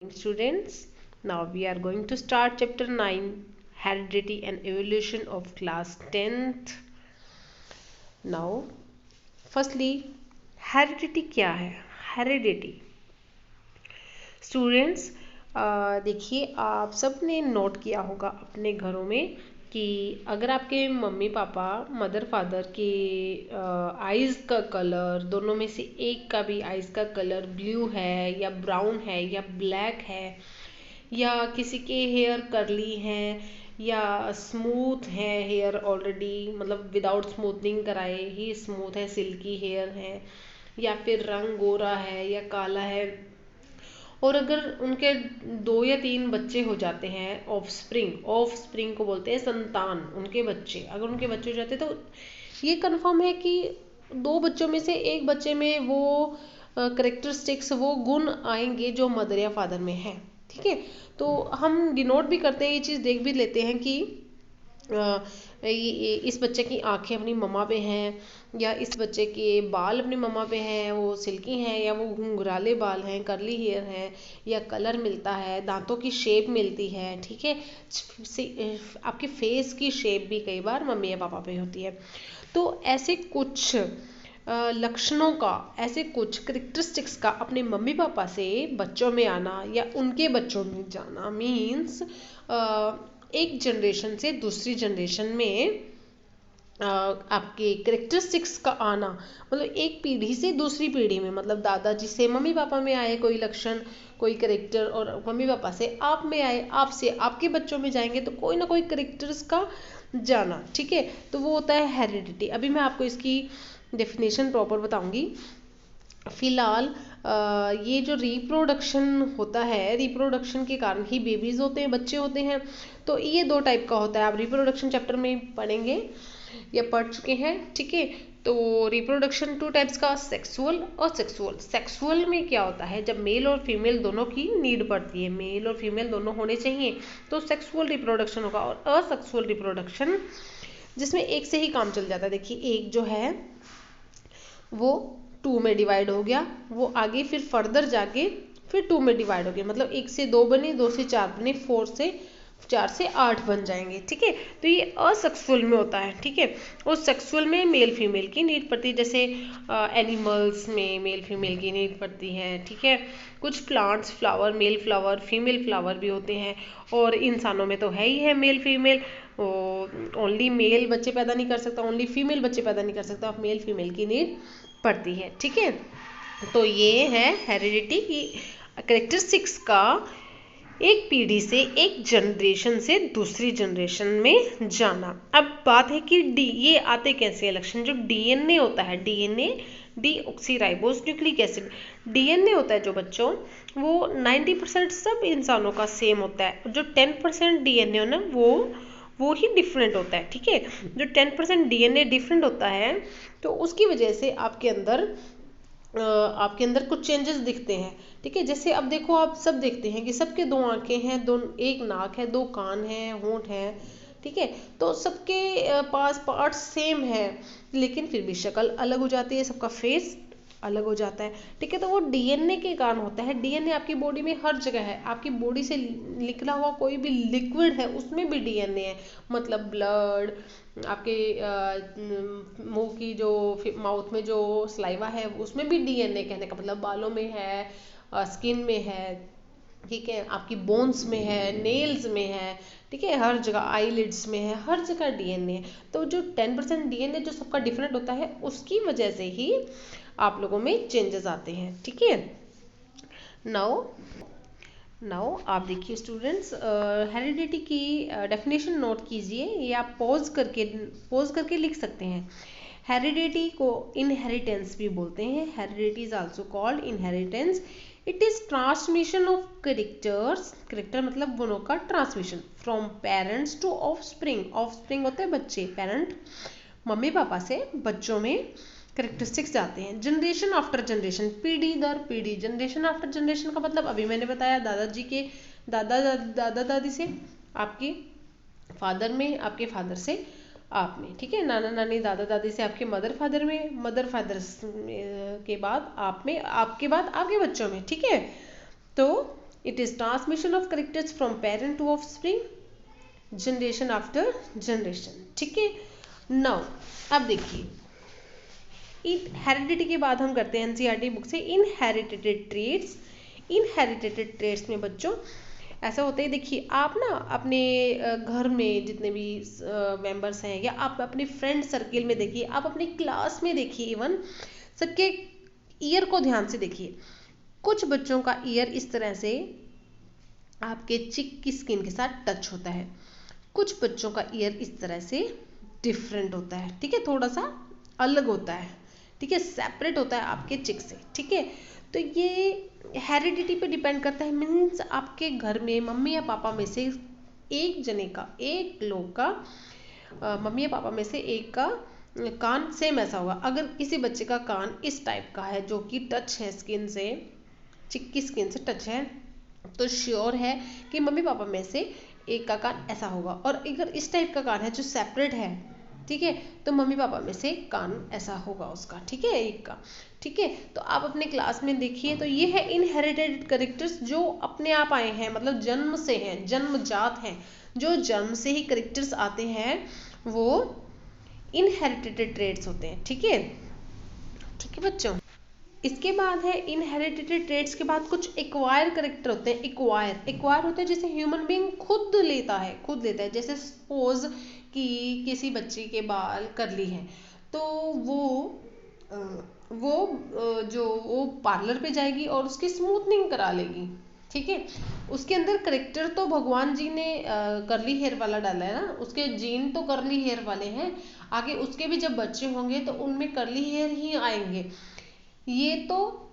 Students, now we are going to start chapter 9, Heredity and Evolution of class 10th. Now, firstly, heredity क्या है? Heredity students, देखिए, आप सब ने note किया होगा अपने घरों में कि अगर आपके मम्मी पापा मदर फादर के आइज़ का कलर दोनों में से एक का भी आइज़ का कलर ब्लू है या ब्राउन है या ब्लैक है, या किसी के हेयर कर्ली हैं या स्मूथ है हेयर ऑलरेडी, मतलब विदाउट स्मूथनिंग कराए ही स्मूथ है, सिल्की हेयर है, या फिर रंग गोरा है या काला है, और अगर उनके 2 या 3 बच्चे हो जाते हैं, ऑफ स्प्रिंग को बोलते हैं संतान, उनके बच्चे, अगर उनके बच्चे हो जाते हैं तो ये कंफर्म है कि 2 बच्चों में से एक बच्चे में वो करेक्टरिस्टिक्स, वो गुण आएंगे जो मदर या फादर में है। ठीक है, तो हम डिनोट भी करते हैं, ये चीज़ देख भी लेते हैं कि इस बच्चे की आंखें अपनी मम्मा पे हैं, या इस बच्चे के बाल अपनी मम्मा पे हैं, वो सिल्की हैं या वो घुंघराले बाल हैं, कर्ली हेयर हैं, या कलर मिलता है, दांतों की शेप मिलती है। ठीक है, आपके फेस की शेप भी कई बार मम्मी या पापा पे होती है। तो ऐसे कुछ लक्षणों का, ऐसे कुछ करेक्टरिस्टिक्स का अपने मम्मी पापा से बच्चों में आना या उनके बच्चों में जाना मीन्स एक जनरेशन से दूसरी जनरेशन में आपके करेक्टरिस्टिक्स का आना, मतलब एक पीढ़ी से दूसरी पीढ़ी में, मतलब दादाजी से मम्मी पापा में आए कोई लक्षण, कोई करेक्टर, और मम्मी पापा से आप में आए, आपसे आपके बच्चों में जाएंगे तो कोई ना कोई करेक्टर्स का जाना। ठीक है, तो वो होता है हेरिडिटी। अभी मैं आपको इसकी डेफिनेशन प्रॉपर बताऊंगी। फिलहाल ये जो रिप्रोडक्शन होता है, रिप्रोडक्शन के कारण ही बेबीज होते हैं, बच्चे होते हैं। तो ये 2 टाइप का होता है, आप रिप्रोडक्शन चैप्टर में पढ़ेंगे या पढ़ चुके हैं। ठीक है, तो रिप्रोडक्शन 2 टाइप्स का, सेक्सुअल और सेक्सुअल। सेक्सुअल में क्या होता है, जब मेल और फीमेल दोनों की नीड पड़ती है, मेल और फीमेल दोनों होने चाहिए, तो सेक्सुअल रिप्रोडक्शन होगा। और असेक्सुअल रिप्रोडक्शन जिसमें एक से ही काम चल जाता है। देखिए, एक जो है वो 2 में डिवाइड हो गया, वो आगे फिर फर्दर जाके फिर 2 में डिवाइड हो गया, मतलब 1 से 2 बने, 2 से 4 बने, 4 से 8 बन जाएंगे। ठीक है, तो ये असेक्सुअल में होता है। ठीक है, और सेक्सुअल में मेल फीमेल की नीड पड़ती है, जैसे एनिमल्स में मेल फीमेल की नीड पड़ती है। ठीक है, कुछ plants, flower, male flower female flower भी होते हैं, और इंसानों में तो है ही है मेल फीमेल। ओनली मेल बच्चे पैदा नहीं कर सकता, ओनली फीमेल बच्चे पैदा नहीं कर सकता, मेल फीमेल की नीड पड़ती है। ठीक है, तो ये है हेरिडिटी की करेक्टरिस्टिक्स का एक पीढ़ी से, एक जनरेशन से दूसरी जनरेशन में जाना। अब बात है कि ये आते कैसे हैं लक्षण। जो डीएनए होता है, DNA deoxyribose nucleic acid, DNA होता है जो बच्चों, वो 90% सब इंसानों का सेम होता है। जो 10% डीएनए ना, वो ही डिफरेंट होता है। ठीक है, जो 10% डीएनए डिफरेंट होता है, तो उसकी वजह से आपके अंदर कुछ चेंजेस दिखते हैं। ठीक है, जैसे अब देखो, आप सब देखते हैं कि सबके 2 आंखें हैं, एक नाक है, 2 कान हैं, होंठ हैं। ठीक है, तो सबके पास पार्ट्स सेम है, लेकिन फिर भी शक्ल अलग हो जाती है, सबका फेस अलग हो जाता है। ठीक है, तो वो डीएनए के कारण होता है। डीएनए आपकी बॉडी में हर जगह है, आपकी बॉडी से निकला हुआ कोई भी लिक्विड है उसमें भी डीएनए है, मतलब ब्लड, आपके मुंह की जो माउथ में जो सलाइवा है उसमें भी डीएनए, कहने का मतलब बालों में है, स्किन में है। ठीक है, आपकी बोन्स में है, नेल्स में है। ठीक है, हर जगह, आईलिड्स में है, हर जगह डीएनए है। तो जो 10% डीएनए जो सबका डिफरेंट होता है, उसकी वजह से ही आप लोगों में चेंजेस आते हैं। ठीक है, नाउ आप देखिए स्टूडेंट्स, हेरिडिटी की डेफिनेशन नोट कीजिए, ये आप पॉज करके लिख सकते हैं। हेरिडिटी को इनहेरिटेंस भी बोलते हैं। Heredity is also called inheritance. It is transmission of characters, character मतलब गुणों का transmission, from parents to offspring. Offspring होते हैं बच्चे, पेरेंट मम्मी पापा से बच्चों में करेक्टरिस्टिक्स जाते हैं, जनरेशन आफ्टर जनरेशन, पीढ़ी दर पीढ़ी। जनरेशन आफ्टर जनरेशन का मतलब अभी मैंने बताया, दादाजी के दादा दादी से आपके फादर में, आपके फादर से आप में। ठीक है, नाना नानी दादा दादी से आपके मदर फादर में, मदर फादर के बाद आप में, आपके बाद आपके बच्चों में। ठीक है, तो it is transmission of characters from parent to offspring, generation after generation. ठीक है, नाउ अब देखिए हेरिडिटी के बाद हम करते हैं एनसीईआरटी बुक से इनहेरिटेड ट्रेट्स। इनहेरिटेड ट्रेट्स में बच्चों ऐसा होता है, देखिए आप ना अपने घर में जितने भी मेंबर्स हैं, या आप अपने फ्रेंड सर्किल में देखिए, आप अपनी क्लास में देखिए, इवन सबके ईयर को ध्यान से देखिए। कुछ बच्चों का ईयर इस तरह से आपके चिक की स्किन के साथ टच होता है, कुछ बच्चों का ईयर इस तरह से डिफरेंट होता है। ठीक है, थोड़ा सा अलग होता है, ठीक है, सेपरेट होता है आपके चिक से। ठीक है, तो ये हेरिडिटी पे डिपेंड करता है, मीन्स आपके घर में मम्मी या पापा में से एक जने का, एक लोग का, मम्मी या पापा में से एक का कान सेम ऐसा होगा। अगर किसी बच्चे का कान इस टाइप का है जो कि टच है स्किन से, चिक की स्किन से टच है, तो श्योर है कि मम्मी पापा में से एक का कान ऐसा होगा। और अगर इस टाइप का कान है जो सेपरेट है, ठीक है, तो मम्मी पापा में से कान ऐसा होगा उसका। ठीक है, एक का। ठीक है, तो आप अपने क्लास में देखिए, तो ये है इनहेरिटेड कैरेक्टर्स जो अपने आप आए हैं, मतलब जन्म से हैं, जन्मजात हैं। जो जन्म से ही कैरेक्टर्स आते हैं वो इनहेरिटेड ट्रेट्स होते हैं। ठीक है, ठीक है बच्चों। इसके बाद है इनहेरिटेड ट्रेट्स के बाद कुछ एक्वायर कैरेक्टर होते हैं। एक्वायर होते हैं जैसे ह्यूमन बीइंग खुद लेता है। जैसे सपोज कि किसी बच्ची के बाल कर्ली हैं, तो वो पार्लर पे जाएगी और उसकी स्मूथनिंग करा लेगी। ठीक है, उसके अंदर करेक्टर तो भगवान जी ने कर्ली हेयर वाला डाला है ना, उसके जीन तो कर्ली हेयर वाले हैं, आगे उसके भी जब बच्चे होंगे तो उनमें कर्ली हेयर ही आएंगे। ये तो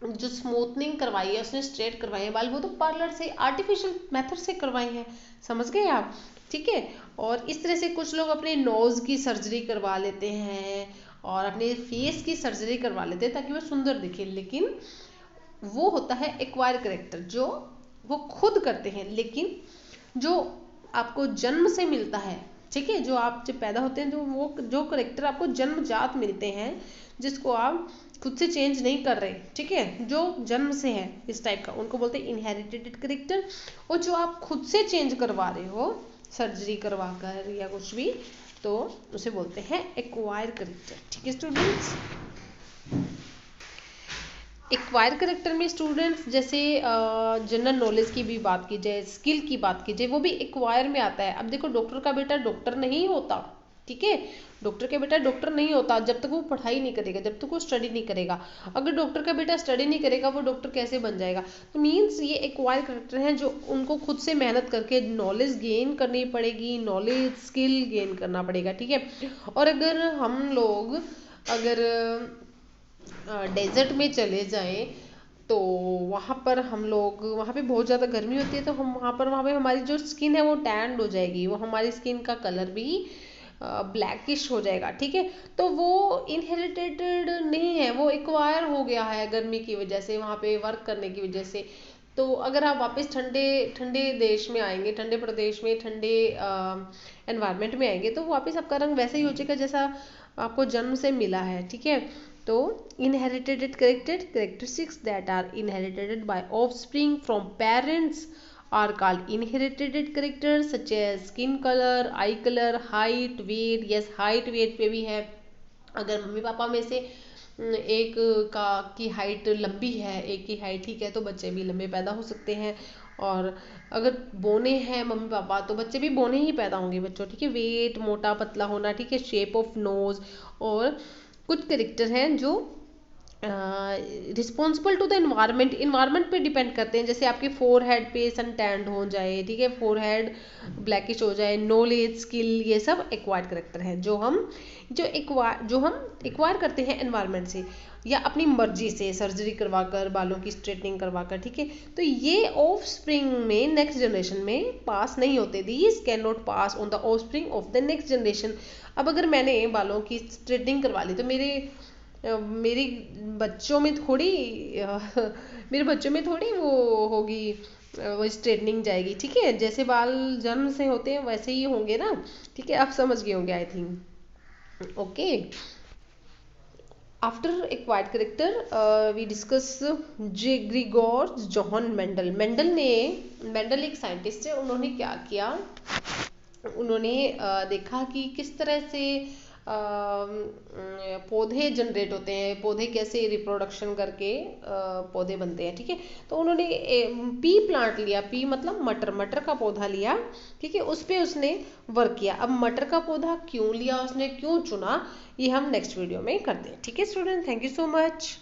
जो स्मूथनिंग करवाई है उसने, स्ट्रेट करवाई है बाल, वो तो पार्लर से आर्टिफिशियल मेथड से करवाई है, समझ गए आप। ठीक है, और इस तरह से कुछ लोग अपने नोज की सर्जरी करवा लेते हैं और अपने फेस की सर्जरी करवा लेते हैं ताकि वो सुंदर दिखे, लेकिन वो होता है एक्वायर करेक्टर जो वो खुद करते हैं। लेकिन जो आपको जन्म से मिलता है, ठीक है, जो आप जब पैदा होते हैं तो वो जो करेक्टर आपको जन्मजात मिलते हैं, जिसको आप खुद से चेंज नहीं कर रहे, ठीक है, जो जन्म से है इस टाइप का, उनको बोलते हैं इनहेरिटेड करेक्टर। और जो आप खुद से चेंज करवा रहे हो सर्जरी करवा कर या कुछ भी, तो उसे बोलते हैं एक्वायर करेक्टर। ठीक है स्टूडेंट्स, एक्वायर करेक्टर में स्टूडेंट्स जैसे जनरल नॉलेज की भी बात की जाए, स्किल की बात की जाए, वो भी एक्वायर में आता है। अब देखो, डॉक्टर का बेटा डॉक्टर नहीं होता, ठीक है, डॉक्टर का बेटा डॉक्टर नहीं होता जब तक वो पढ़ाई नहीं करेगा, जब तक वो स्टडी नहीं करेगा। अगर डॉक्टर का बेटा स्टडी नहीं करेगा, वो डॉक्टर कैसे बन जाएगा। तो मीन्स ये एक्वायर करेक्टर हैं जो उनको खुद से मेहनत करके नॉलेज गेन करनी पड़ेगी, नॉलेज स्किल गेन करना पड़ेगा। ठीक है, और अगर हम लोग डेजर्ट में चले जाएं तो वहाँ पर हम लोग, वहाँ पे बहुत ज़्यादा गर्मी होती है, तो हम वहाँ पे हमारी जो स्किन है वो टैंड हो जाएगी, वो हमारी स्किन का कलर भी ब्लैकिश हो जाएगा। ठीक है, तो वो इनहेरिटेड नहीं है, वो एक्वायर हो गया है गर्मी की वजह से, वहाँ पे वर्क करने की वजह से। तो अगर आप वापस ठंडे ठंडे देश में आएंगे, ठंडे प्रदेश में, ठंडे एनवायरनमेंट में आएंगे, तो वापस आपका रंग वैसे ही हो जाएगा जैसा आपको जन्म से मिला है। ठीक है, तो inherited characteristics that are inherited by offspring from parents are called inherited characters such as skin color, eye color, height, weight। yes, height weight पे भी है। अगर मम्मी पापा में से एक का की हाइट लंबी है, एक की हाइट ठीक है, तो बच्चे भी लंबे पैदा हो सकते हैं। और अगर बोने हैं मम्मी पापा, तो बच्चे भी बोने ही पैदा होंगे बच्चों। ठीक है, वेट, मोटा पतला होना, ठीक है, शेप ऑफ नोज। और कुछ करेक्टर हैं जो रिस्पॉन्सिबल टू द इन्वायरमेंट पे डिपेंड करते हैं। जैसे आपके फोरहेड पे सन टैंड हो जाए, ठीक है, फोरहेड ब्लैकिश हो जाए, नॉलेज, स्किल, ये सब एक्वायर्ड करेक्टर हैं जो हम एक्वायर करते हैं एनवायरमेंट से या अपनी मर्जी से सर्जरी करवाकर, बालों की स्ट्रेटनिंग करवाकर। ठीक है, तो ये ऑफ स्प्रिंग में नेक्स्ट जनरेशन में पास नहीं होते। These can not pass on the of spring of the next generation. अब अगर मैंने बालों की स्ट्रेटनिंग करवा ली तो मेरे बच्चों में थोड़ी वो होगी, वो स्ट्रेटनिंग जाएगी। ठीक है, जैसे बाल जन्म से होते हैं वैसे ही होंगे ना। ठीक है, आप समझ गए होंगे I think. Okay, after acquired character we discuss Gregor John Mendel. Mendel एक साइंटिस्ट है। उन्होंने क्या किया, उन्होंने देखा कि किस तरह से पौधे जनरेट होते हैं, पौधे कैसे रिप्रोडक्शन करके पौधे बनते हैं, ठीक है। तो उन्होंने पी प्लांट लिया, पी मतलब मटर का पौधा लिया, ठीक है। उस पे उसने वर्क किया। अब मटर का पौधा क्यों लिया उसने, क्यों चुना, ये हम नेक्स्ट वीडियो में करते हैं, ठीक है student. Thank you so much.